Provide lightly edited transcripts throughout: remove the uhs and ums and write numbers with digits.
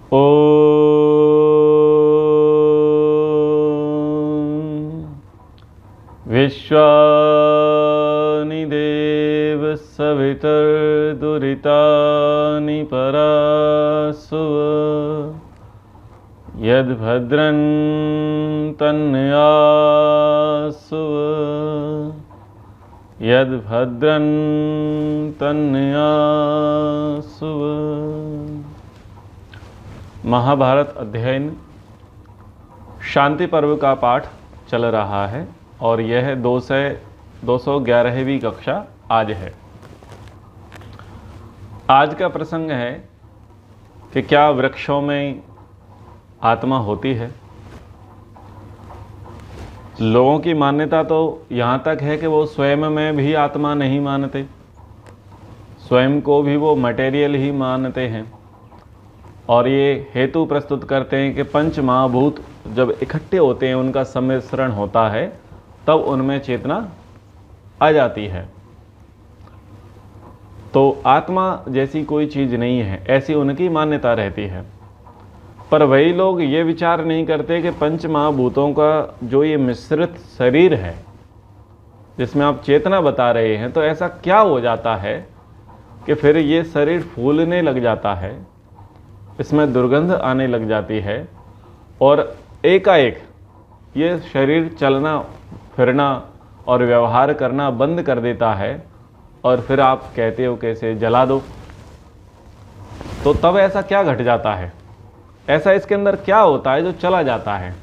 ॐ विश्वानि देव सवितुर्दुरितानि परासुव यद्भद्रं तन्यासुव यद्भद्रं तन्यासुव। महाभारत अध्ययन शांति पर्व का पाठ चल रहा है और यह 211वीं कक्षा आज है। आज का प्रसंग है कि क्या वृक्षों में आत्मा होती है। लोगों की मान्यता तो यहाँ तक है कि वो स्वयं में भी आत्मा नहीं मानते, स्वयं को भी वो मटेरियल ही मानते हैं और ये हेतु प्रस्तुत करते हैं कि पंच महाभूत जब इकट्ठे होते हैं, उनका सम्मिश्रण होता है, तब उनमें चेतना आ जाती है। तो आत्मा जैसी कोई चीज़ नहीं है, ऐसी उनकी मान्यता रहती है। पर वही लोग ये विचार नहीं करते कि पंच महाभूतों का जो ये मिश्रित शरीर है जिसमें आप चेतना बता रहे हैं, तो ऐसा क्या हो जाता है कि फिर ये शरीर फूलने लग जाता है, इसमें दुर्गंध आने लग जाती है और एकाएक ये शरीर चलना फिरना और व्यवहार करना बंद कर देता है और फिर आप कहते हो कि इसे जला दो। तो तब ऐसा क्या घट जाता है, ऐसा इसके अंदर क्या होता है जो चला जाता है,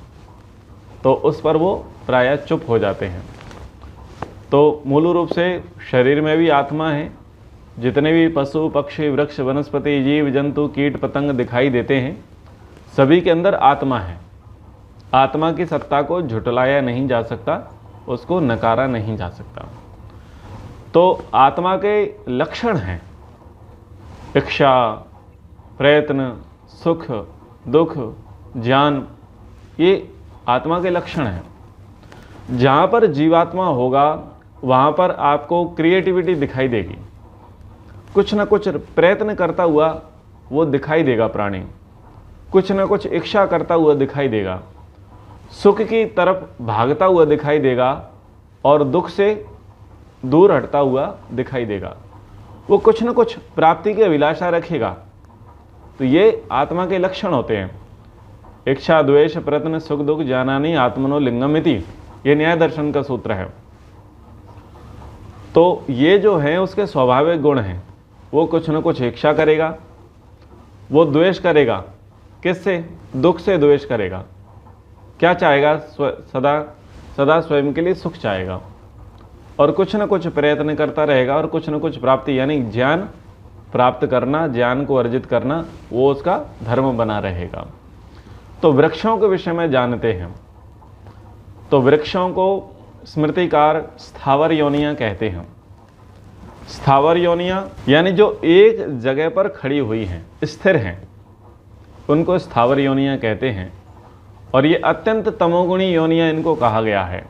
तो उस पर वो प्रायः चुप हो जाते हैं। तो मूल रूप से शरीर में भी आत्मा है। जितने भी पशु पक्षी वृक्ष वनस्पति जीव जंतु कीट पतंग दिखाई देते हैं, सभी के अंदर आत्मा है। आत्मा की सत्ता को झुटलाया नहीं जा सकता, उसको नकारा नहीं जा सकता। तो आत्मा के लक्षण हैं इच्छा, प्रयत्न, सुख दुख, ज्ञान, ये आत्मा के लक्षण हैं। जहाँ पर जीवात्मा होगा वहाँ पर आपको क्रिएटिविटी दिखाई देगी, कुछ न कुछ प्रयत्न करता हुआ वो दिखाई देगा प्राणी, कुछ न कुछ इच्छा करता हुआ दिखाई देगा, सुख की तरफ भागता हुआ दिखाई देगा और दुख से दूर हटता हुआ दिखाई देगा। वो कुछ न कुछ प्राप्ति की अभिलाषा रखेगा। तो ये आत्मा के लक्षण होते हैं। इच्छा द्वेष प्रयत्न सुख दुख जानानि आत्मनो लिंगमिति, ये न्याय दर्शन का सूत्र है। तो ये जो है उसके स्वाभाविक गुण हैं। वो कुछ न कुछ इच्छा करेगा, वो द्वेष करेगा, किससे? दुख से द्वेष करेगा। क्या चाहेगा? सदा स्वयं के लिए सुख चाहेगा और कुछ न कुछ प्रयत्न करता रहेगा और कुछ न कुछ प्राप्ति यानी ज्ञान प्राप्त करना, ज्ञान को अर्जित करना, वो उसका धर्म बना रहेगा। तो वृक्षों के विषय में जानते हैं। तो वृक्षों को स्मृतिकार स्थावर योनियां कहते हैं। स्थावर योनियां यानी जो एक जगह पर खड़ी हुई हैं, स्थिर हैं, उनको स्थावर योनियां कहते हैं। और ये अत्यंत तमोगुणी योनियां इनको कहा गया है।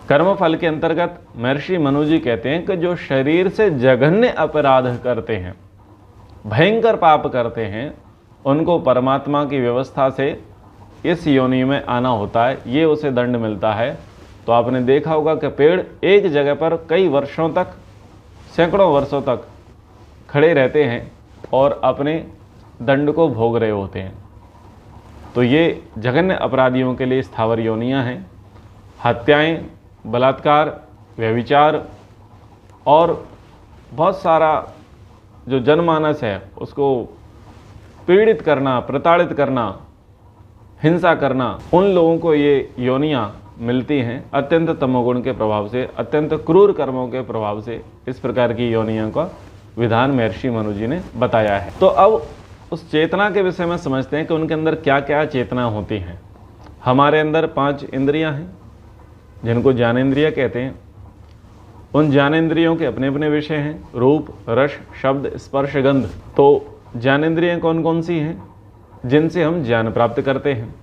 कर्मफल के अंतर्गत महर्षि मनु जी कहते हैं कि जो शरीर से जघन्य अपराध करते हैं, भयंकर पाप करते हैं, उनको परमात्मा की व्यवस्था से इस योनि में आना होता है, ये उसे दंड मिलता है। तो आपने देखा होगा कि पेड़ एक जगह पर कई वर्षों तक, सैकड़ों वर्षों तक खड़े रहते हैं और अपने दंड को भोग रहे होते हैं। तो ये जघन्य अपराधियों के लिए स्थावर योनियां हैं। हत्याएं, बलात्कार, व्यभिचार और बहुत सारा जो जनमानस है उसको पीड़ित करना, प्रताड़ित करना, हिंसा करना, उन लोगों को ये योनियां मिलती हैं अत्यंत तमोगुण के प्रभाव से, अत्यंत क्रूर कर्मों के प्रभाव से। इस प्रकार की योनियों का विधान महर्षि मनु जी ने बताया है। तो अब उस चेतना के विषय में समझते हैं कि उनके अंदर क्या क्या चेतना होती हैं। हमारे अंदर 5 इंद्रियां हैं जिनको ज्ञानेंद्रिय कहते हैं। उन ज्ञानेंद्रियों के अपने अपने विषय हैं, रूप रस शब्द स्पर्श गंध। तो ज्ञानेंद्रियां कौन कौन सी हैं? जिनसे हम ज्ञान प्राप्त करते हैं।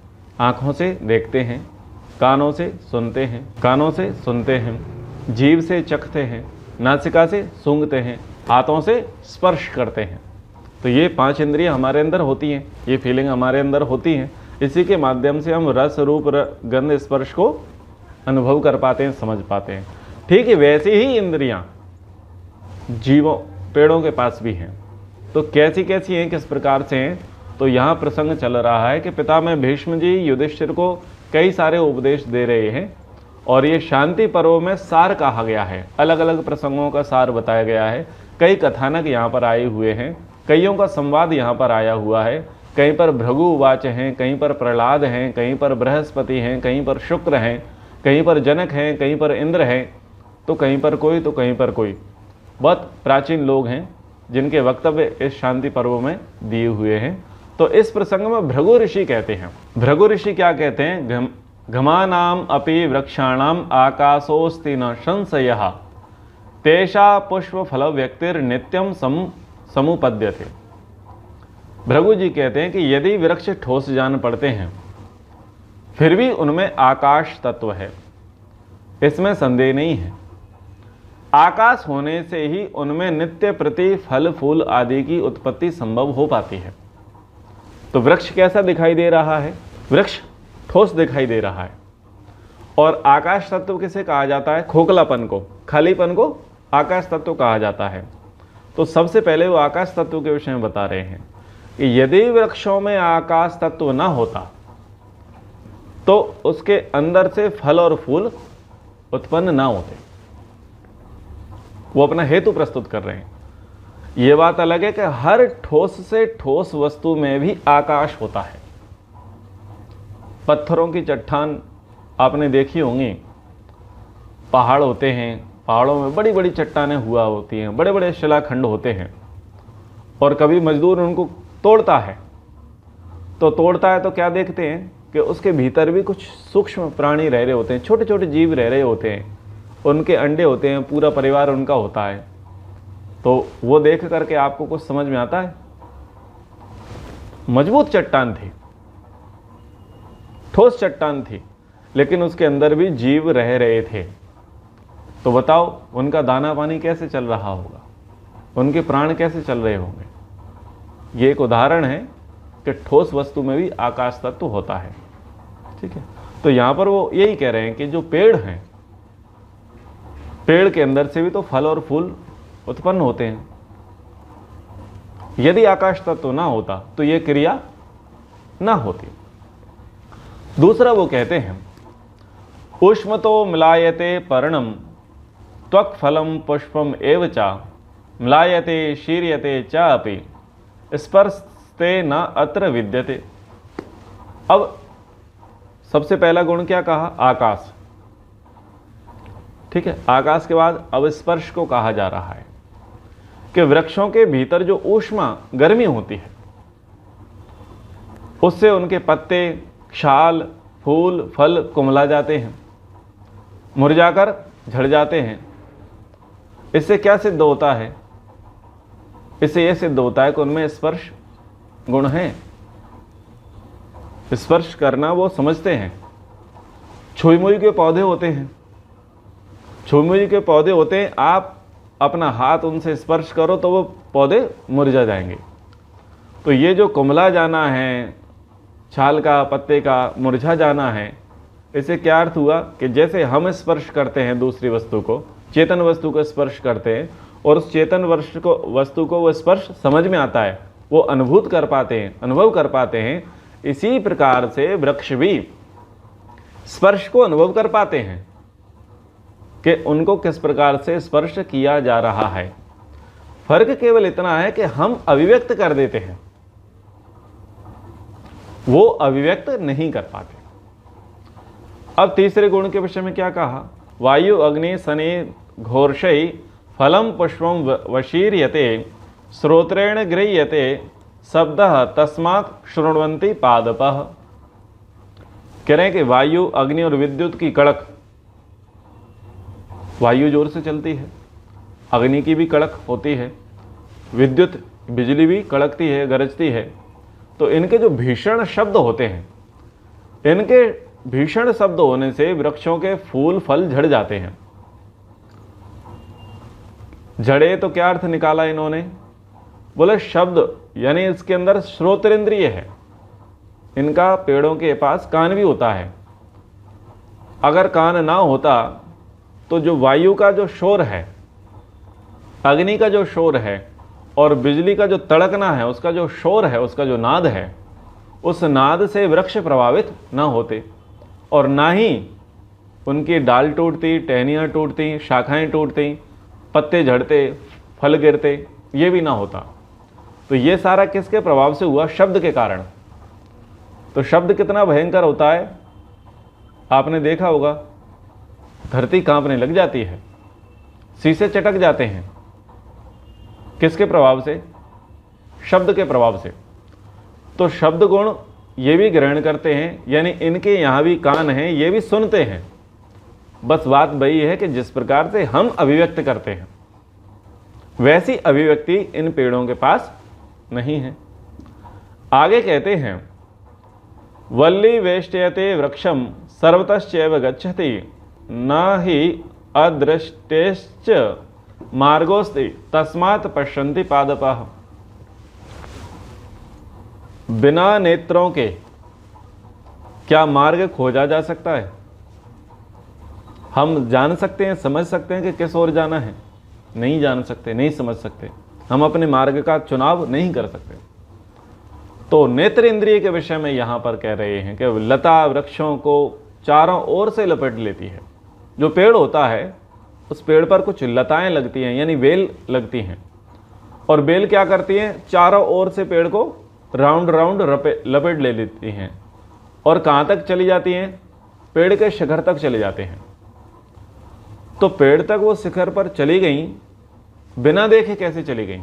आँखों से देखते हैं, कानों से सुनते हैं, कानों से सुनते हैं, जीभ से चखते हैं, नासिका से सूंघते हैं, हाथों से स्पर्श करते हैं। तो ये 5 इंद्रियां हमारे अंदर होती हैं, ये फीलिंग हमारे अंदर होती हैं। इसी के माध्यम से हम रस रूप गंध स्पर्श को अनुभव कर पाते हैं, समझ पाते हैं। ठीक है, वैसी ही इंद्रियां जीवों पेड़ों के पास भी हैं। तो कैसी कैसी हैं, किस प्रकार से हैं? तो यहाँ प्रसंग चल रहा है कि पितामह भीष्म जी युधिष्ठिर को कई सारे उपदेश दे रहे हैं और ये शांति पर्व में सार कहा गया है। अलग अलग प्रसंगों का सार बताया गया है। कई कथानक यहाँ पर आए हुए हैं, कईयों का संवाद यहाँ पर आया हुआ है। कहीं पर भृगु उवाच हैं, कहीं पर प्रहलाद हैं, कहीं पर बृहस्पति हैं, कहीं पर शुक्र हैं, कहीं पर जनक हैं, कहीं पर इंद्र हैं, तो कहीं पर कोई तो कहीं पर कोई। बहुत प्राचीन लोग हैं जिनके वक्तव्य इस शांति पर्व में दिए हुए हैं। तो इस प्रसंग में भृगु ऋषि कहते हैं, भृगु ऋषि क्या कहते हैं? घमानाम अपि वृक्षाणाम आकाशोस्ति न संशयः तेषा पुष्प फल व्यक्तिर नित्यम समुपद्यते। भृगु जी कहते हैं कि यदि वृक्ष ठोस जान पड़ते हैं फिर भी उनमें आकाश तत्व है, इसमें संदेह नहीं है। आकाश होने से ही उनमें नित्य प्रति फल फूल आदि की उत्पत्ति संभव हो पाती है। तो वृक्ष कैसा दिखाई दे रहा है? वृक्ष ठोस दिखाई दे रहा है। और आकाश तत्व किसे कहा जाता है? खोखलापन को, खालीपन को आकाश तत्व कहा जाता है। तो सबसे पहले वो आकाश तत्व के विषय में बता रहे हैं कि यदि वृक्षों में आकाश तत्व ना होता तो उसके अंदर से फल और फूल उत्पन्न ना होते। वो अपना हेतु प्रस्तुत कर रहे हैं। ये बात अलग है कि हर ठोस से ठोस वस्तु में भी आकाश होता है। पत्थरों की चट्टान आपने देखी होंगी, पहाड़ होते हैं, पहाड़ों में बड़ी बड़ी चट्टानें हुआ होती हैं, बड़े बड़े शिलाखंड होते हैं और कभी मजदूर उनको तोड़ता है तो क्या देखते हैं कि उसके भीतर भी कुछ सूक्ष्म प्राणी रह रहे होते हैं, छोटे छोटे जीव रह रहे होते हैं, उनके अंडे होते हैं, पूरा परिवार उनका होता है। तो वो देख करके आपको कुछ समझ में आता है? मजबूत चट्टान थी, ठोस चट्टान थी, लेकिन उसके अंदर भी जीव रह रहे थे। तो बताओ उनका दाना पानी कैसे चल रहा होगा, उनके प्राण कैसे चल रहे होंगे? ये एक उदाहरण है कि ठोस वस्तु में भी आकाश तत्व होता है। ठीक है, तो यहां पर वो यही कह रहे हैं कि जो पेड़ हैं, पेड़ के अंदर से भी तो फल और फूल उत्पन्न होते हैं। यदि आकाश तत्व ना होता तो ये क्रिया ना होती। दूसरा वो कहते हैं उष्म तो मिलायते पर्णम त्वक फलम पुष्पम एव चा मिलायते शीर्यते चा अपि स्पर्शते न अत्र विद्यते। अब सबसे पहला गुण क्या कहा? आकाश। ठीक है, आकाश के बाद अब स्पर्श को कहा जा रहा है कि वृक्षों के भीतर जो ऊष्मा गर्मी होती है उससे उनके पत्ते, छाल, फूल, फल कुमला जाते हैं, मुरझाकर झड़ जाते हैं। इससे क्या सिद्ध होता है? इससे यह सिद्ध होता है कि उनमें स्पर्श गुण है, स्पर्श करना वो समझते हैं। छुई-मुई के पौधे होते हैं, छुई-मुई के पौधे होते हैं, आप अपना हाथ उनसे स्पर्श करो तो वो पौधे मुरझा जाएंगे। तो ये जो कुमला जाना है, छाल का, पत्ते का मुरझा जाना है, इससे क्या अर्थ हुआ कि जैसे हम स्पर्श करते हैं दूसरी वस्तु को, चेतन वस्तु को स्पर्श करते हैं और उस चेतन वस्तु को वो स्पर्श समझ में आता है, वो अनुभूत कर पाते हैं, अनुभव कर पाते हैं। इसी प्रकार से वृक्ष भी स्पर्श को अनुभव कर पाते हैं कि उनको किस प्रकार से स्पर्श किया जा रहा है। फर्क केवल इतना है कि हम अभिव्यक्त कर देते हैं, वो अभिव्यक्त नहीं कर पाते। अब तीसरे गुण के विषय में क्या कहा? वायु अग्नि शनि घोर्षै फलम पुष्पम वशीर्यते श्रोत्रेण गृह्यते शब्दः तस्मात् शृण्वन्ति पादपः। कह रहे हैं कि वायु, अग्नि और विद्युत की कड़क, वायु जोर से चलती है, अग्नि की भी कड़क होती है, विद्युत बिजली भी कड़कती है, गरजती है। तो इनके जो भीषण शब्द होते हैं, इनके भीषण शब्द होने से वृक्षों के फूल फल झड़ जाते हैं। झड़े तो क्या अर्थ निकाला इन्होंने? बोले शब्द यानी इसके अंदर श्रोतेंद्रिय है, इनका पेड़ों के पास कान भी होता है। अगर कान ना होता तो जो वायु का जो शोर है, अग्नि का जो शोर है और बिजली का जो तड़कना है, उसका जो शोर है, उसका जो नाद है, उस नाद से वृक्ष प्रभावित ना होते और ना ही उनकी डाल टूटती, टहनियाँ टूटती, शाखाएं टूटती, पत्ते झड़ते, फल गिरते, ये भी ना होता। तो ये सारा किसके प्रभाव से हुआ? शब्द के कारण। तो शब्द कितना भयंकर होता है आपने देखा होगा, धरती कांपने लग जाती है, शीशे चटक जाते हैं, किसके प्रभाव से? शब्द के प्रभाव से। तो शब्द गुण ये भी ग्रहण करते हैं, यानी इनके यहाँ भी कान हैं, ये भी सुनते हैं। बस बात वही है कि जिस प्रकार से हम अभिव्यक्त करते हैं वैसी अभिव्यक्ति इन पेड़ों के पास नहीं है। आगे कहते हैं, वल्ली वेष्टयते वृक्षम सर्वतश्चैव गच्छति न हि अदृष्टेश्च मार्गोस्ति तस्मात् पश्यन्ति पादपाः। बिना नेत्रों के क्या मार्ग खोजा जा सकता है? हम जान सकते हैं, समझ सकते हैं कि किस ओर जाना है? नहीं जान सकते, नहीं समझ सकते। हम अपने मार्ग का चुनाव नहीं कर सकते। तो नेत्र इंद्रिय के विषय में यहां पर कह रहे हैं कि लता वृक्षों को चारों ओर से लपेट लेती है। जो पेड़ होता है उस पेड़ पर कुछ लताएं लगती हैं, यानी बेल लगती हैं, और बेल क्या करती हैं? चारों ओर से पेड़ को राउंड राउंड लपेट ले लेती हैं। और कहाँ तक चली जाती हैं? पेड़ के शिखर तक चले जाते हैं। तो पेड़ तक वो शिखर पर चली गई, बिना देखे कैसे चली गई?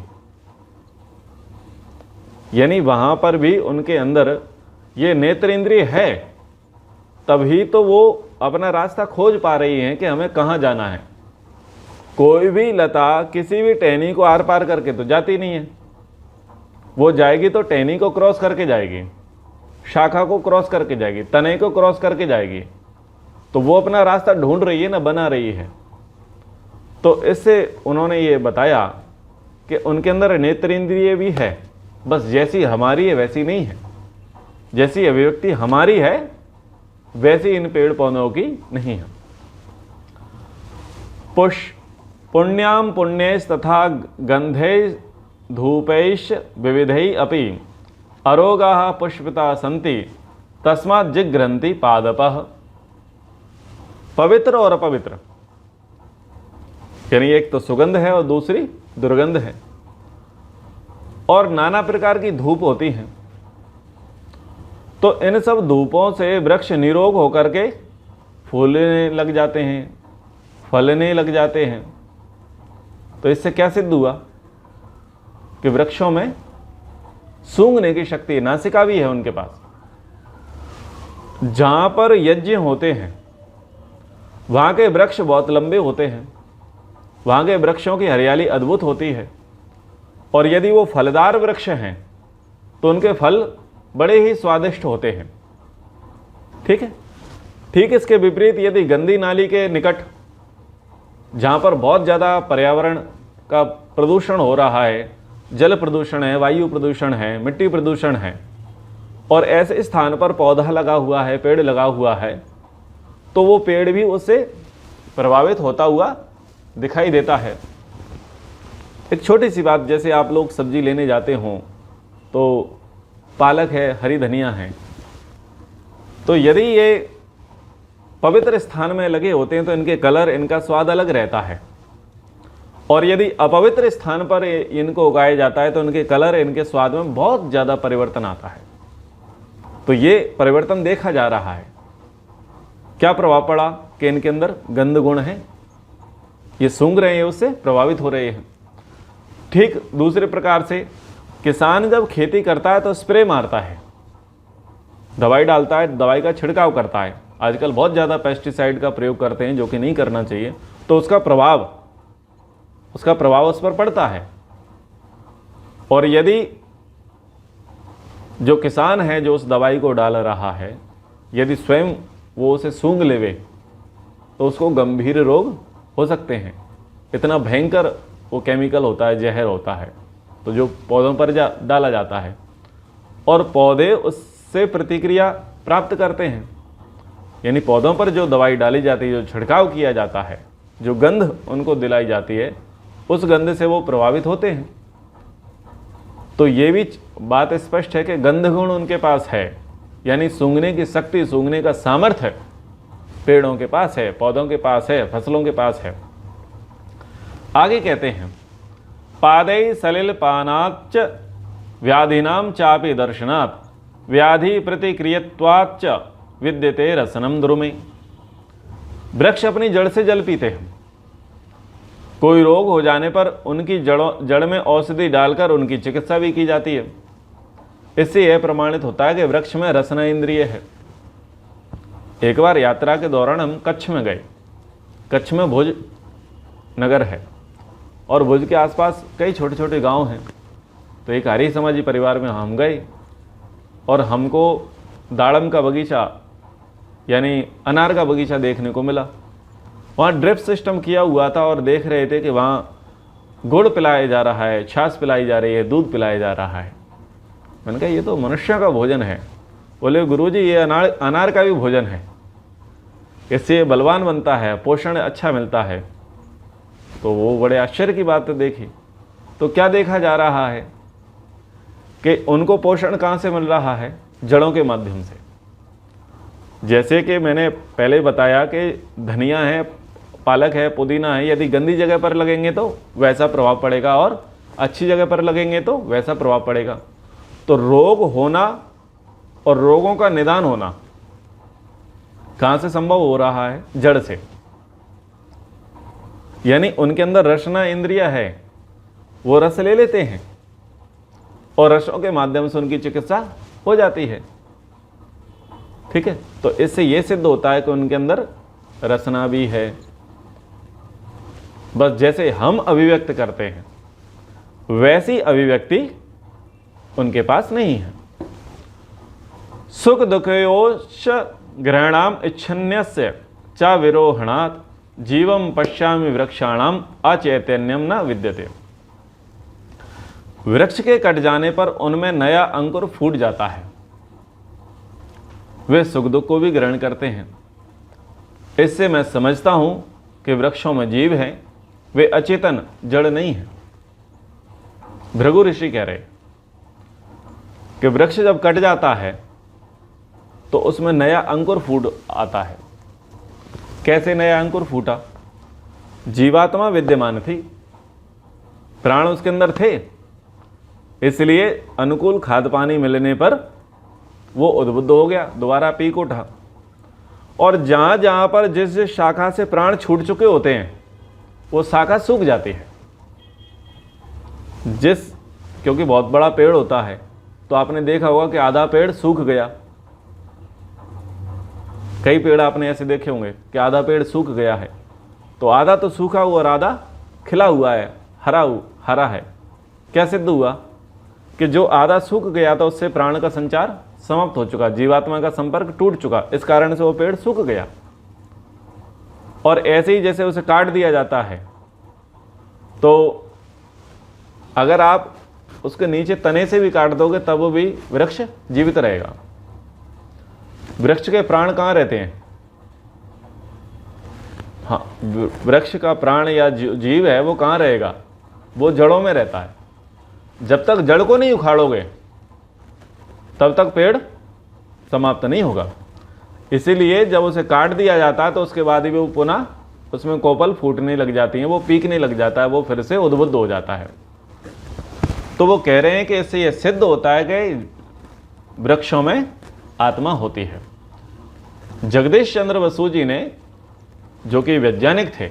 यानी वहां पर भी उनके अंदर ये नेत्र इंद्रिय है, तभी तो वो अपना रास्ता खोज पा रही हैं कि हमें कहाँ जाना है। कोई भी लता किसी भी टहनी को आर पार करके तो जाती नहीं है। वो जाएगी तो टहनी को क्रॉस करके जाएगी, शाखा को क्रॉस करके जाएगी, तने को क्रॉस करके जाएगी। तो वो अपना रास्ता ढूंढ रही है ना, बना रही है। तो इससे उन्होंने ये बताया कि उनके अंदर नेत्र इंद्रिय भी है, बस जैसी हमारी है वैसी नहीं है। जैसी अभिव्यक्ति हमारी है वैसी इन पेड़ पौधों की नहीं है। पुण्याम पुण्यैस् तथा गंधै धूपैश्च विविधै अपि अरोगाः पुष्पिता सन्ति तस्मात् जिघ्रन्ति पादपः। पवित्र और अपवित्र, यानी एक तो सुगंध है और दूसरी दुर्गंध है, और नाना प्रकार की धूप होती हैं। तो इन सब धूपों से वृक्ष निरोग होकर के फूलने लग जाते हैं, फलने लग जाते हैं। तो इससे क्या सिद्ध हुआ कि वृक्षों में सूंघने की शक्ति, नासिका भी है उनके पास। जहां पर यज्ञ होते हैं वहां के वृक्ष बहुत लंबे होते हैं, वहां के वृक्षों की हरियाली अद्भुत होती है, और यदि वो फलदार वृक्ष हैं तो उनके फल बड़े ही स्वादिष्ट होते हैं। ठीक है। ठीक इसके विपरीत यदि गंदी नाली के निकट, जहां पर बहुत ज़्यादा पर्यावरण का प्रदूषण हो रहा है, जल प्रदूषण है, वायु प्रदूषण है, मिट्टी प्रदूषण है, और ऐसे स्थान पर पौधा लगा हुआ है, पेड़ लगा हुआ है, तो वो पेड़ भी उससे प्रभावित होता हुआ दिखाई देता है। एक छोटी सी बात, जैसे आप लोग सब्जी लेने जाते हों तो पालक है, हरी धनिया है, तो यदि ये पवित्र स्थान में लगे होते हैं तो इनके कलर, इनका स्वाद अलग रहता है, और यदि अपवित्र स्थान पर इनको उगाया जाता है तो इनके कलर, इनके स्वाद में बहुत ज़्यादा परिवर्तन आता है। तो ये परिवर्तन देखा जा रहा है। क्या प्रभाव पड़ा कि इनके अंदर गंध गुण है, ये सूंघ रहे हैं, उससे प्रभावित हो रहे हैं। ठीक दूसरे प्रकार से किसान जब खेती करता है तो स्प्रे मारता है, दवाई डालता है, दवाई का छिड़काव करता है। आजकल बहुत ज़्यादा पेस्टिसाइड का प्रयोग करते हैं, जो कि नहीं करना चाहिए। तो उसका प्रभाव उस पर पड़ता है। और यदि जो किसान है जो उस दवाई को डाल रहा है, यदि स्वयं वो उसे सूंघ लेवे तो उसको गंभीर रोग हो सकते हैं। इतना भयंकर वो केमिकल होता है, जहर होता है। तो जो पौधों पर डाला जाता है, और पौधे उससे प्रतिक्रिया प्राप्त करते हैं। यानी पौधों पर जो दवाई डाली जाती है, जो छिड़काव किया जाता है, जो गंध उनको दिलाई जाती है, उस गंध से वो प्रभावित होते हैं। तो ये भी बात स्पष्ट है कि गंध गुण उनके पास है, यानी सूंघने की शक्ति, सूंघने का सामर्थ्य पेड़ों के पास है, पौधों के पास है, फसलों के पास है। आगे कहते हैं, पादै सलिल पानाच्च व्याधिनाम चापि दर्शनात् व्याधि प्रतिक्रियत्वाच्च विद्यते रसनम द्रुमे। वृक्ष अपनी जड़ से जल पीते हैं। कोई रोग हो जाने पर उनकी जड़ में औषधि डालकर उनकी चिकित्सा भी की जाती है। इससे यह प्रमाणित होता है कि वृक्ष में रसना इंद्रिय है। एक बार यात्रा के दौरान हम कच्छ में गए। कच्छ में भुज नगर है और भुज के आसपास कई छोटे छोटे गांव हैं। तो एक आर्य समाजी परिवार में हम गए और हमको दाड़म का बगीचा यानी अनार का बगीचा देखने को मिला। वहाँ ड्रिप सिस्टम किया हुआ था और देख रहे थे कि वहाँ गुड़ पिलाया जा रहा है, छाछ पिलाई जा रही है, दूध पिलाया जा रहा है। मैंने कहा ये तो मनुष्य का भोजन है। बोले गुरुजी ये अनार का भी भोजन है, इससे बलवान बनता है, पोषण अच्छा मिलता है। तो वो बड़े आश्चर्य की बात देखी। तो क्या देखा जा रहा है कि उनको पोषण कहाँ से मिल रहा है? जड़ों के माध्यम से। जैसे कि मैंने पहले बताया कि धनिया है, पालक है, पुदीना है, यदि गंदी जगह पर लगेंगे तो वैसा प्रभाव पड़ेगा और अच्छी जगह पर लगेंगे तो वैसा प्रभाव पड़ेगा। तो रोग होना और रोगों का निदान होना कहाँ से संभव हो रहा है? जड़ से। यानी उनके अंदर रसना इंद्रिय है, वो रस ले लेते हैं और रसों के माध्यम से उनकी चिकित्सा हो जाती है। ठीक है, तो इससे यह सिद्ध होता है कि उनके अंदर रसना भी है। बस जैसे हम अभिव्यक्त करते हैं वैसी अभिव्यक्ति उनके पास नहीं है। सुख दुखयोश ग्रहणाम इच्छन्यस्य च विरोहणात् जीवम पश्यामि वृक्षाणाम अचैतन्यम न विद्यते। वृक्ष के कट जाने पर उनमें नया अंकुर फूट जाता है। वे सुख दुख को भी ग्रहण करते हैं। इससे मैं समझता हूं कि वृक्षों में जीव हैं, वे अचेतन जड़ नहीं है। भृगु ऋषि कह रहे कि वृक्ष जब कट जाता है तो उसमें नया अंकुर फूट आता है। कैसे नया अंकुर फूटा? जीवात्मा विद्यमान थी, प्राण उसके अंदर थे, इसलिए अनुकूल खाद पानी मिलने पर वो उद्बुद्ध हो गया, दोबारा पीक उठा। और जहां जहां पर जिस जिस शाखा से प्राण छूट चुके होते हैं वो शाखा सूख जाती है। क्योंकि बहुत बड़ा पेड़ होता है तो आपने देखा होगा कि आधा पेड़ सूख गया। कई पेड़ आपने ऐसे देखे होंगे कि आधा पेड़ सूख गया है, तो आधा तो सूखा हुआ और आधा खिला हुआ है, हरा है। क्या सिद्ध हुआ कि जो आधा सूख गया था उससे प्राण का संचार समाप्त हो चुका, जीवात्मा का संपर्क टूट चुका, इस कारण से वो पेड़ सूख गया। और ऐसे ही जैसे उसे काट दिया जाता है तो अगर आप उसके नीचे तने से भी काट दोगे तब वो भी वृक्ष जीवित रहेगा। वृक्ष के प्राण कहाँ रहते हैं? हाँ, वृक्ष का प्राण या जीव है वो कहाँ रहेगा? वो जड़ों में रहता है। जब तक जड़ को नहीं उखाड़ोगे तब तक पेड़ समाप्त नहीं होगा। इसीलिए जब उसे काट दिया जाता है तो उसके बाद ही वो पुनः उसमें कोपल फूटने लग जाती हैं, वो पीकने लग जाता है, वो फिर से उद्बुद्ध हो जाता है। तो वो कह रहे हैं कि इससे यह सिद्ध होता है कि वृक्षों में आत्मा होती है। जगदीश चंद्र बसु जी ने, जो कि वैज्ञानिक थे,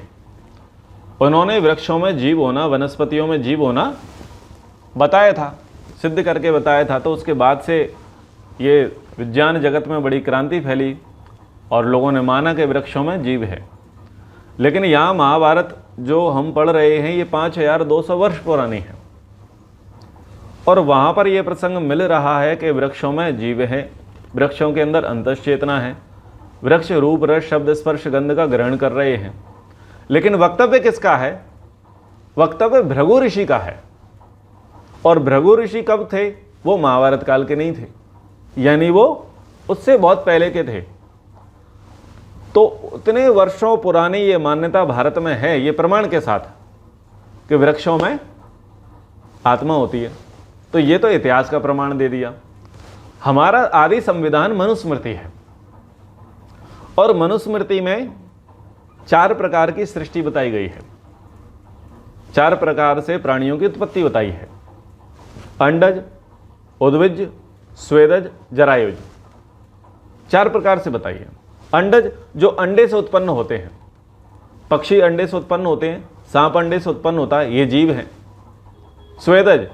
उन्होंने वृक्षों में जीव होना, वनस्पतियों में जीव होना बताया था, सिद्ध करके बताया था। तो उसके बाद से ये विज्ञान जगत में बड़ी क्रांति फैली और लोगों ने माना कि वृक्षों में जीव है। लेकिन यहाँ महाभारत जो हम पढ़ रहे हैं ये 5200 वर्ष पुरानी है और वहाँ पर यह प्रसंग मिल रहा है कि वृक्षों में जीव है, वृक्षों के अंदर अंतश्चेतना है, वृक्ष रूप रस शब्द स्पर्श गंध का ग्रहण कर रहे हैं। लेकिन वक्तव्य किसका है? वक्तव्य भृगु ऋषि का है। और भृगु ऋषि कब थे? वो महाभारत काल के नहीं थे, यानी वो उससे बहुत पहले के थे। तो उतने वर्षों पुरानी ये मान्यता भारत में है, ये प्रमाण के साथ कि वृक्षों में आत्मा होती है। तो ये तो इतिहास का प्रमाण दे दिया। हमारा आदि संविधान मनुस्मृति है, और मनुस्मृति में 4 प्रकार की सृष्टि बताई गई है, 4 प्रकार से प्राणियों की उत्पत्ति बताई है। अंडज, उद्भिज, स्वेदज, जरायुज, 4 प्रकार से बताई है। अंडज जो अंडे से उत्पन्न होते हैं, पक्षी अंडे से उत्पन्न होते हैं, सांप अंडे से उत्पन्न होता है, ये जीव हैं। स्वेदज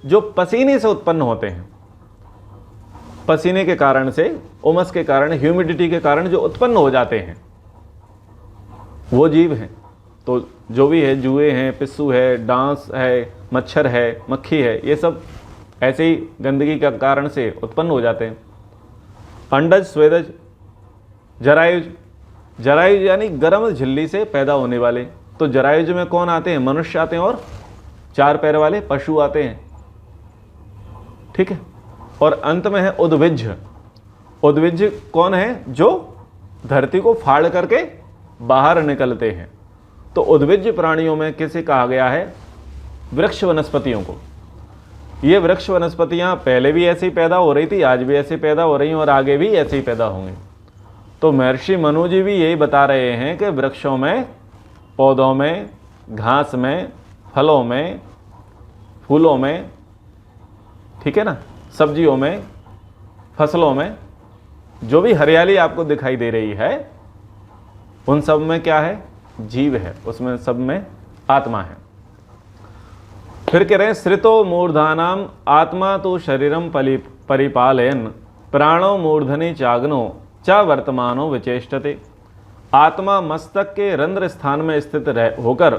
जो पसीने से उत्पन्न होते हैं, पसीने के कारण से, उमस के कारण, ह्यूमिडिटी के कारण जो उत्पन्न हो जाते हैं, वो जीव हैं। तो जो भी है, जुए हैं, पिस्सू है, डांस है, मच्छर है, मक्खी है, ये सब ऐसे ही गंदगी के कारण से उत्पन्न हो जाते हैं। अंडज, स्वेदज, जरायुज, जरायुज यानी गर्म झिल्ली से पैदा होने वाले। तो जरायुज में कौन आते हैं? मनुष्य आते हैं, और 4 पैर वाले पशु आते हैं, ठीक है। और अंत में है उद्भिज। उद्भिज कौन है? जो धरती को फाड़ करके बाहर निकलते हैं। तो उद्भिज प्राणियों में किसे कहा गया है? वृक्ष वनस्पतियों को। ये वृक्ष वनस्पतियां पहले भी ऐसे ही पैदा हो रही थी, आज भी ऐसे पैदा हो रही हैं, और आगे भी ऐसे ही पैदा होंगी। तो महर्षि मनु जी भी यही बता रहे हैं कि वृक्षों में, पौधों में, घास में, फलों में, फूलों में, ठीक है ना, सब्जियों में, फसलों में, जो भी हरियाली आपको दिखाई दे रही है, उन सब में क्या है? जीव है, उसमें सब में आत्मा है। फिर कह रहे हैं श्रितो मूर्धानाम आत्मा तो शरीरम परिपालयन प्राणो मूर्धनि चाग्नो च वर्तमानो विचेष्टते। आत्मा मस्तक के रंध्र स्थान में स्थित होकर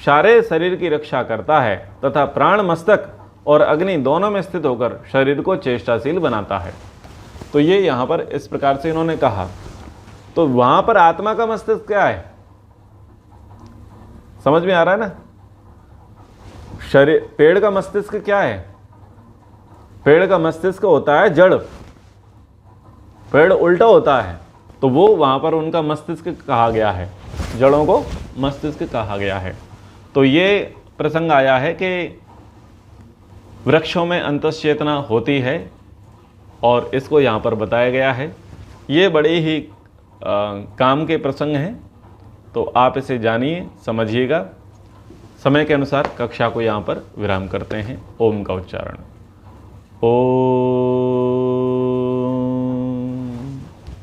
सारे शरीर की रक्षा करता है, तथा प्राण मस्तक और अग्नि दोनों में स्थित होकर शरीर को चेष्टाशील बनाता है। तो ये यहाँ पर इस प्रकार से इन्होंने कहा। तो वहां पर आत्मा का मस्तिष्क क्या है? समझ में आ रहा है ना? शरीर, पेड़ का मस्तिष्क क्या है? पेड़ का मस्तिष्क होता है जड़, पेड़ उल्टा होता है, तो वो वहां पर उनका मस्तिष्क कहा गया है, जड़ों को मस्तिष्क कहा गया है। तो ये प्रसंग आया है कि वृक्षों में अंतश्चेतना होती है, और इसको यहाँ पर बताया गया है। ये बड़े ही काम के प्रसंग हैं, तो आप इसे जानिए, समझिएगा। समय के अनुसार कक्षा को यहाँ पर विराम करते हैं। ओम का उच्चारण। ओम।